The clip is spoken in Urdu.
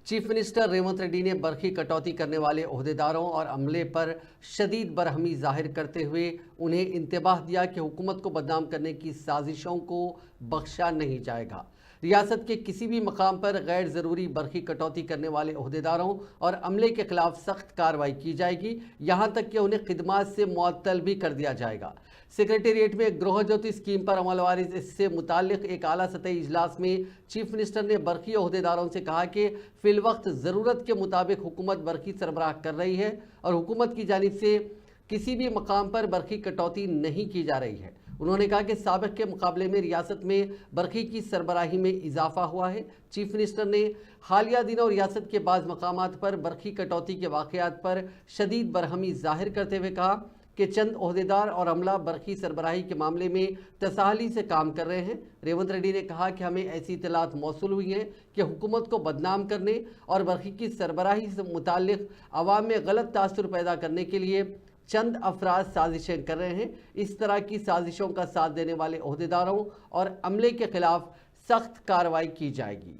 چیف منسٹر ریونت ریڈی نے برقی کٹوتی کرنے والے عہدیداروں اور عملے پر شدید برہمی ظاہر کرتے ہوئے انہیں انتباہ دیا کہ حکومت کو بدنام کرنے کی سازشوں کو بخشا نہیں جائے گا۔ ریاست کے کسی بھی مقام پر غیر ضروری برقی کٹوتی کرنے والے عہدیداروں اور عملے کے خلاف سخت کارروائی کی جائے گی، یہاں تک کہ انہیں خدمات سے معطل بھی کر دیا جائے گا۔ سیکریٹریٹ میں گروہ جیوتی اسکیم پر عمل واریز اس سے متعلق ایک اعلیٰ سطحی اجلاس میں چیف منسٹر نے برقی عہدیداروں سے کہا کہ فی الوقت ضرورت کے مطابق حکومت برقی سربراہ کر رہی ہے اور حکومت کی جانب سے کسی بھی مقام پر برقی کٹوتی نہیں کی جا رہی ہے۔ انہوں نے کہا کہ سابق کے مقابلے میں ریاست میں برقی کی سربراہی میں اضافہ ہوا ہے۔ چیف منسٹر نے حالیہ دنوں ریاست کے بعض مقامات پر برقی کٹوتی کے واقعات پر شدید برہمی ظاہر کرتے ہوئے کہا کہ چند عہدیدار اور عملہ برقی سربراہی کے معاملے میں تساہلی سے کام کر رہے ہیں۔ ریونت ریڈی نے کہا کہ ہمیں ایسی اطلاعات موصول ہوئی ہیں کہ حکومت کو بدنام کرنے اور برقی کی سربراہی سے متعلق عوام میں غلط تاثر پیدا کرنے کے لیے چند افراد سازشیں کر رہے ہیں۔ اس طرح کی سازشوں کا ساتھ دینے والے عہدیداروں اور عملے کے خلاف سخت کارروائی کی جائے گی۔